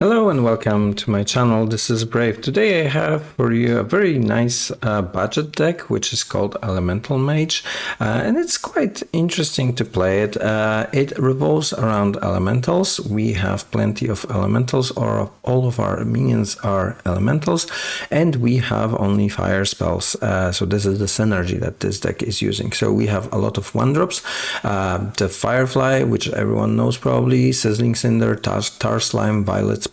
Hello and welcome to my channel. This is Brave. Today I have for you a very nice budget deck which is called Elemental Mage, and it's quite interesting to play it. It revolves around elementals. We have plenty of elementals, or all of our minions are elementals, and we have only fire spells. So this is the synergy that this deck is using. So we have a lot of 1-drops, the Firefly, which everyone knows probably, Sizzling Cinder, Tar Slime, Violet Spellwing,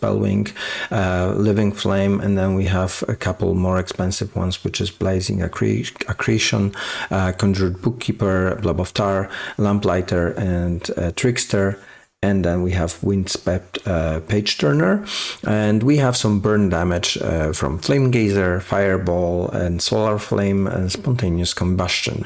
Living Flame, and then we have a couple more expensive ones, which is Blazing Accretion, Conjured Bookkeeper, Blob of Tar, Lamplighter, and Trickster. And then we have Windswept Pageturner, and we have some burn damage from Flame Geyser, Fireball, and Solar Flame, and Spontaneous Combustion.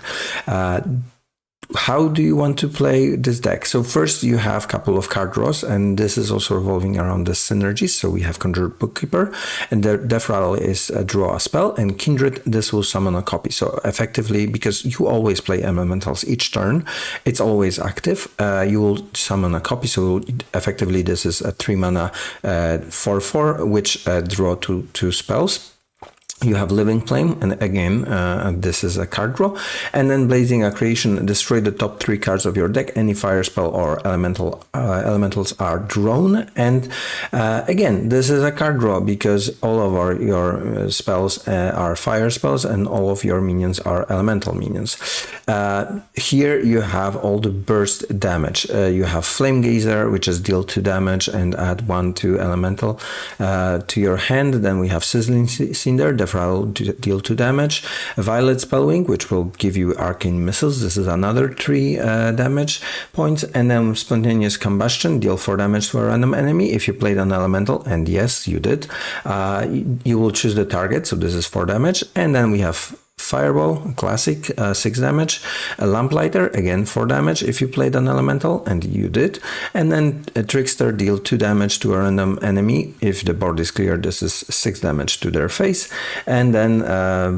How do you want to play this deck? So first you have a couple of card draws, and this is also revolving around the synergies. So we have Conjured Bookkeeper, and the Death Rattle is draw a spell, and Kindred, this will summon a copy. So effectively, because you always play elementals each turn, it's always active, you will summon a copy. So effectively this is a 3 mana 4/4, which draw two spells. You have Living Flame, and again, this is a card draw. And then Blazing Accretion, destroy the top 3 cards of your deck. Any fire spell or elementals are drawn. And again, this is a card draw because all of your spells are fire spells, and all of your minions are elemental minions. Here you have all the burst damage. You have Flame Geyser, which is deal 2 damage and add 1 to elemental to your hand. Then we have Sizzling Cinder, Rattle, deal 2 damage. Violet Spellwing, which will give you arcane missiles. This is another 3 damage points. And then Spontaneous Combustion, deal 4 damage to a random enemy. If you played an elemental, and yes, you did, you will choose the target. So this is 4 damage. And then we have Fireball, classic, 6 damage. A Lamplighter, again 4 damage if you played an elemental, and you did. And then a Trickster, deal 2 damage to a random enemy. If the board is clear, this is 6 damage to their face. And then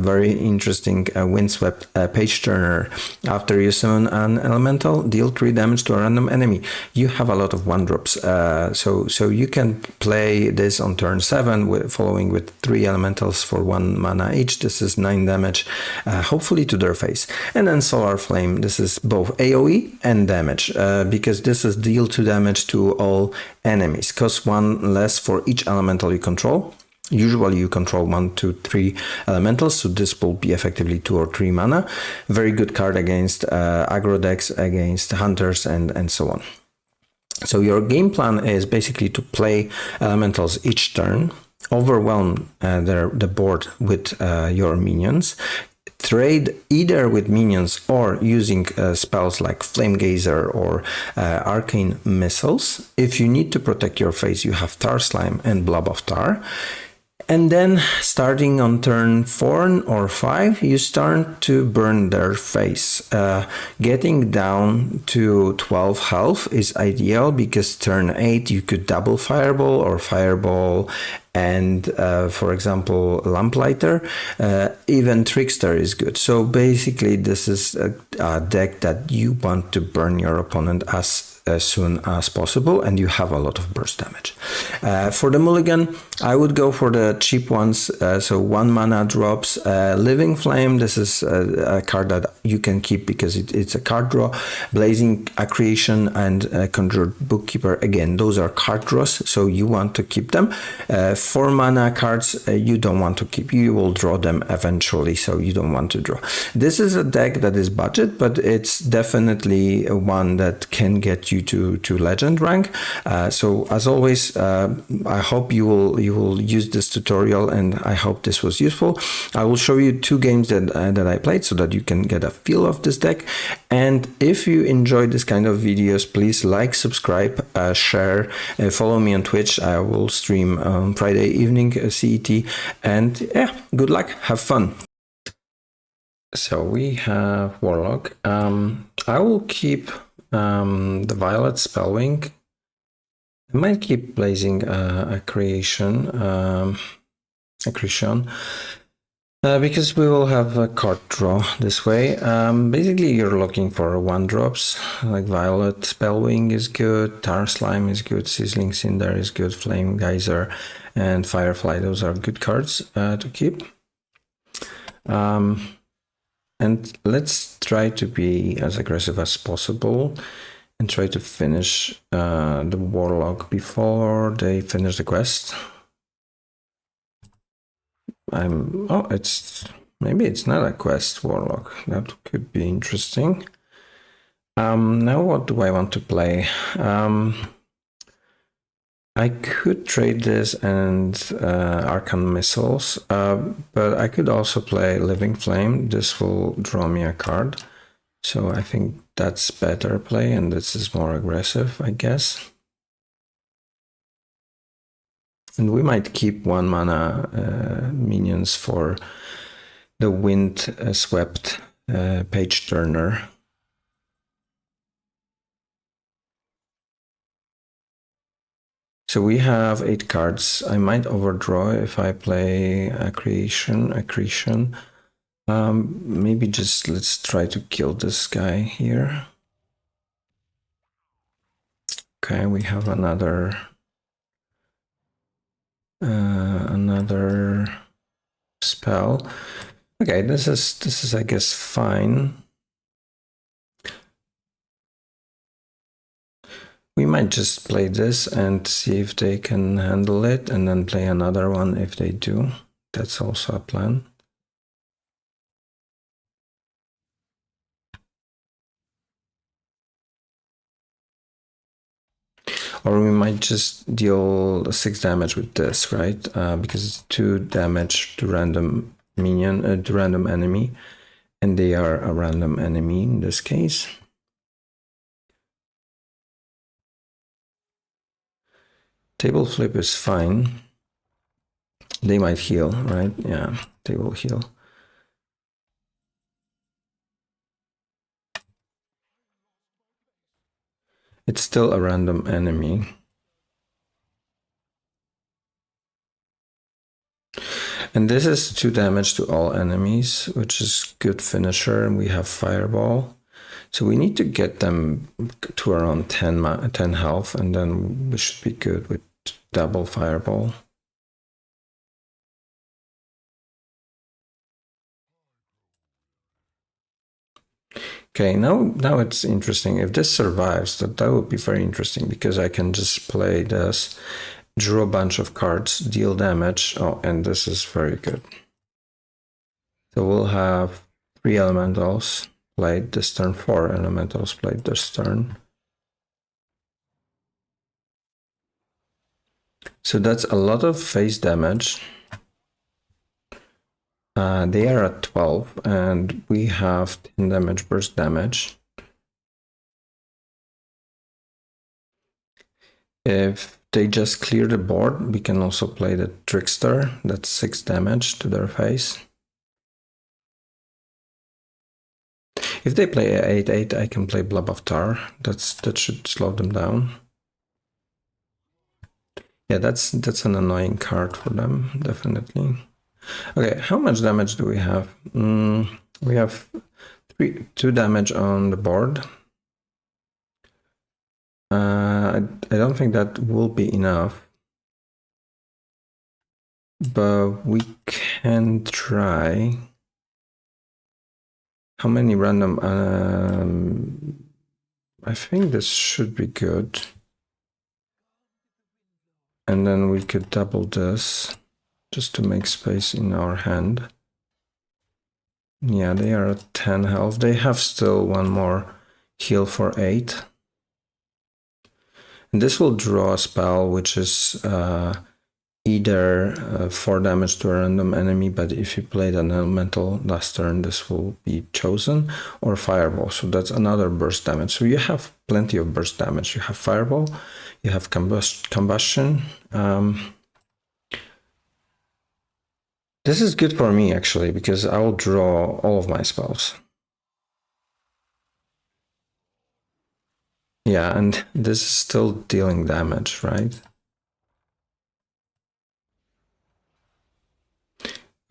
very interesting Windswept Pageturner. After you summon an elemental, deal 3 damage to a random enemy. You have a lot of 1-drops, so you can play this on turn 7 following with 3 elementals for 1 mana each. This is 9 damage. Hopefully to their face. And then Solar Flame, this is both AoE and damage, because this is deal 2 damage to all enemies, cost 1 less for each elemental you control. Usually you control 1, 2, 3 elementals, so this will be effectively 2 or 3 mana. Very good card against aggro decks, against hunters, and so on. So your game plan is basically to play elementals each turn, overwhelm the board with your minions, trade either with minions or using spells like Flame Geyser or Arcane Missiles. If you need to protect your face, you have Tar Slime and Blob of Tar. And then starting on turn 4 or 5, you start to burn their face. Getting down to 12 health is ideal, because turn 8 you could double Fireball or Fireball, and for example Lamplighter, even Trickster is good. So basically this is a deck that you want to burn your opponent as soon as possible, and you have a lot of burst damage. For the mulligan, I would go for the cheap ones, so 1 mana drops. Living Flame, this is a card that you can keep because it's a card draw. Blazing Accretion and Conjured Bookkeeper, again, those are card draws, so you want to keep them. 4 mana cards you don't want to keep, you will draw them eventually, so you don't want to draw. This is a deck that is budget, but it's definitely one that can get you to legend rank. So as always, I hope you will use this tutorial, and I hope this was useful. I will show you 2 games that I played so that you can get a feel of this deck. And if you enjoy this kind of videos, please like, subscribe, share, follow me on Twitch. I will stream on Friday evening CET, and yeah, good luck, have fun. So we have Warlock. I will keep the Violet Spellwing. I might keep Blazing Accretion. Because we will have a card draw this way. Basically, you're looking for 1-drops, like Violet. Spellwing is good, Tar Slime is good, Sizzling Cinder is good, Flame Geyser, and Firefly. Those are good cards to keep. And let's try to be as aggressive as possible and try to finish the Warlock before they finish the quest. Maybe it's not a quest Warlock. That could be interesting. Now what do I want to play? I could trade this and Arcane Missiles, but I could also play Living Flame. This will draw me a card. So I think that's better play, and this is more aggressive, I guess. And we might keep 1 mana minions for the Windswept Pageturner. So we have 8 cards. I might overdraw if I play Accretion. Maybe just let's try to kill this guy here. Okay, we have another spell. Okay, this is I guess fine. We might just play this and see if they can handle it, and then play another one if they do. That's also a plan. Or we might just deal 6 damage with this, right? Because it's 2 damage to random minion, to random enemy, and they are a random enemy in this case. Table flip is fine. They might heal, right? Yeah, they will heal. It's still a random enemy. And this is 2 damage to all enemies, which is good finisher, and we have Fireball. So we need to get them to around 10 health, and then we should be good with double Fireball. Okay, now it's interesting. If this survives, that would be very interesting, because I can just play this, draw a bunch of cards, deal damage. Oh, and this is very good. So we'll have 3 elementals played this turn, 4 elementals played this turn. So that's a lot of face damage. They are at 12, and we have 10 damage burst damage. If they just clear the board, we can also play the Trickster. That's 6 damage to their face. If they play a 8/8, I can play Blob of Tar. That should slow them down. Yeah, that's an annoying card for them, definitely. Okay, how much damage do we have? We have 2 damage on the board. I don't think that will be enough, but we can try. How many random? I think this should be good. And then we could double this just to make space in our hand. Yeah, they are at 10 health. They have still 1 more heal for 8. And this will draw a spell which is either 4 damage to a random enemy, but if you played an elemental last turn, this will be chosen, or Fireball. So that's another burst damage. So you have plenty of burst damage. You have Fireball, you have Combustion. This is good for me, actually, because I will draw all of my spells. Yeah, and this is still dealing damage, right?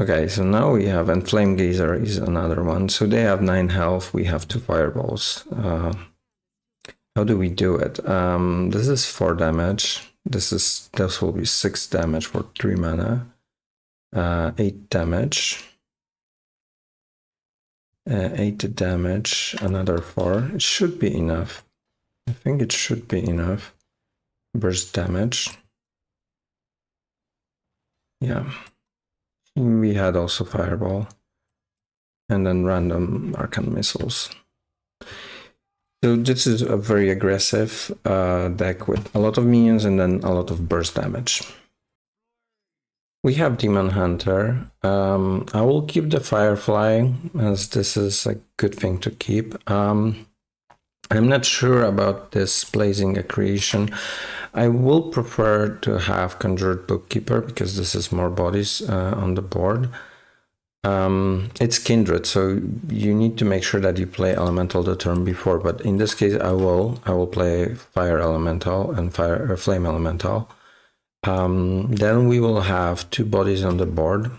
Okay, so now we have, and Flame Geyser is another one. So they have 9 health, we have 2 fireballs. How do we do it? This is 4 damage. This will be 6 damage for 3 mana. 8 damage. 8 damage, another 4. It should be enough. I think it should be enough. Burst damage. Yeah. We had also Fireball. And then random Arcane Missiles. So this is a very aggressive deck with a lot of minions and then a lot of burst damage. We have Demon Hunter. I will keep the Firefly as this is a good thing to keep. I'm not sure about this Blazing Accretion. I will prefer to have Conjured Bookkeeper because this is more bodies on the board. It's Kindred, so you need to make sure that you play Elemental the turn before, but in this case I will play Fire Elemental and Flame Elemental. Then we will have 2 bodies on the board.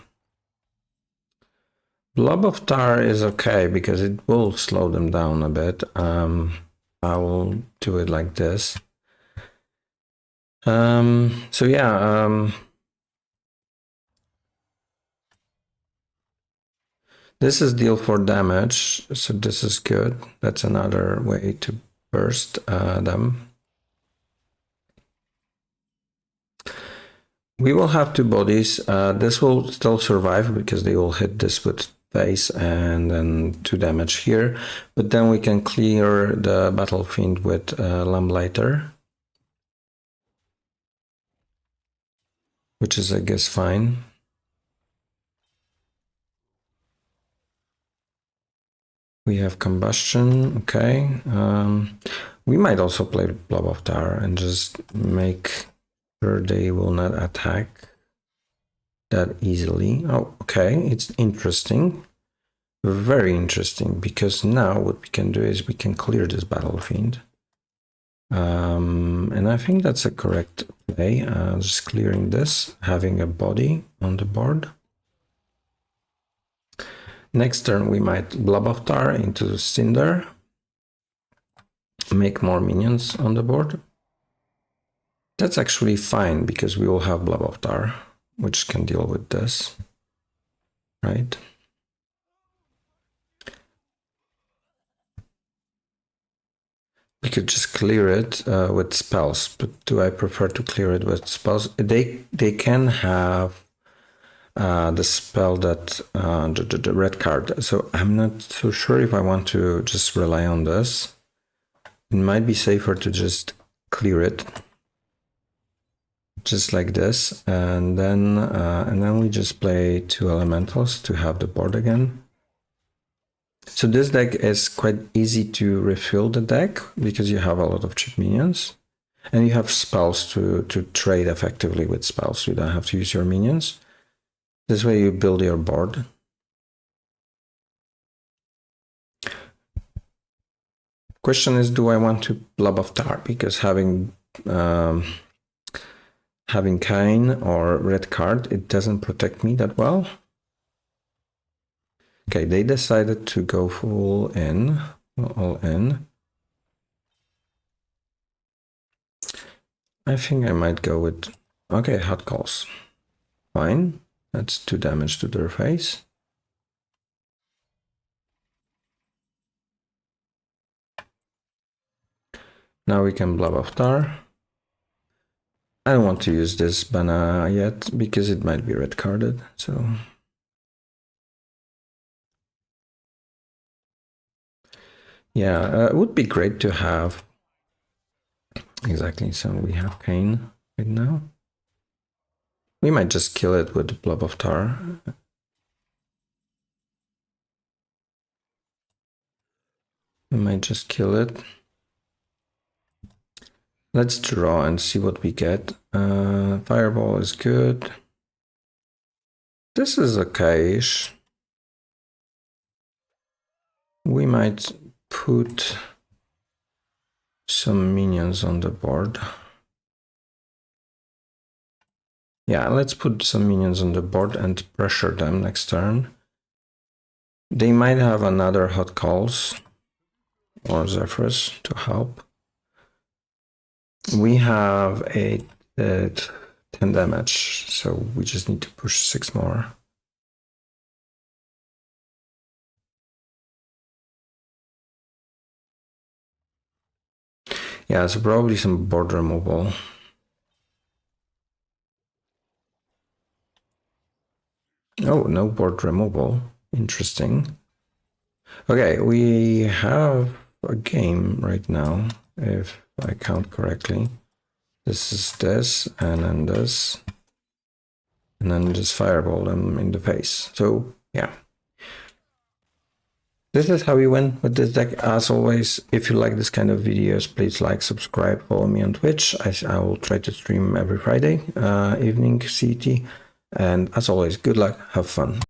Blob of Tar is okay because it will slow them down a bit. I will do it like this. So yeah, this is deal 4 damage, so this is good. That's another way to burst them. We will have 2 bodies. This will still survive because they will hit this with face and then 2 damage here. But then we can clear the Battlefiend with Lamplighter, which is, I guess, fine. We have Combustion, okay. We might also play Blob of Tar and just make sure they will not attack that easily. Oh, okay, it's interesting. Very interesting, because now what we can do is we can clear this Battlefiend. And I think that's a correct play, just clearing this, having a body on the board. Next turn we might Blob of Tar into Cinder, make more minions on the board. That's actually fine because we will have Blob of Tar, which can deal with this, right? We could just clear it with spells, but do I prefer to clear it with spells? They can have the spell that the red card, so I'm not so sure if I want to just rely on this. It might be safer to just clear it, just like this, and then we just play 2 elementals to have the board again. So this deck is quite easy to refill the deck because you have a lot of cheap minions, and you have spells to trade effectively with spells. You don't have to use your minions. This way you build your board. Question is, do I want to Blob of Tar? Because having Kain or red card, it doesn't protect me that well. Okay, they decided to go all in. I think I might go with, okay, hot calls. Fine, that's 2 damage to their face. Now we can Blob of Tar. I don't want to use this banana yet because it might be red carded, so. Yeah, it would be great to have. Exactly, so we have Kain right now. We might just kill it with the Blob of Tar. We might just kill it. Let's draw and see what we get. Fireball is good. This is okay-ish. We might put some minions on the board. Yeah, let's put some minions on the board and pressure them next turn. They might have another Hot Calls or Zephyrs to help. We have a 10 damage, so we just need to push 6 more. Yeah, so probably some board removal. Oh, no board removal. Interesting. Okay, we have a game right now, if I count correctly. This is this, and then this, and then just fireball them in the face. So, yeah. This is how we win with this deck. As always, if you like this kind of videos, please like, subscribe, follow me on Twitch. I will try to stream every Friday evening CET. And as always, good luck, have fun.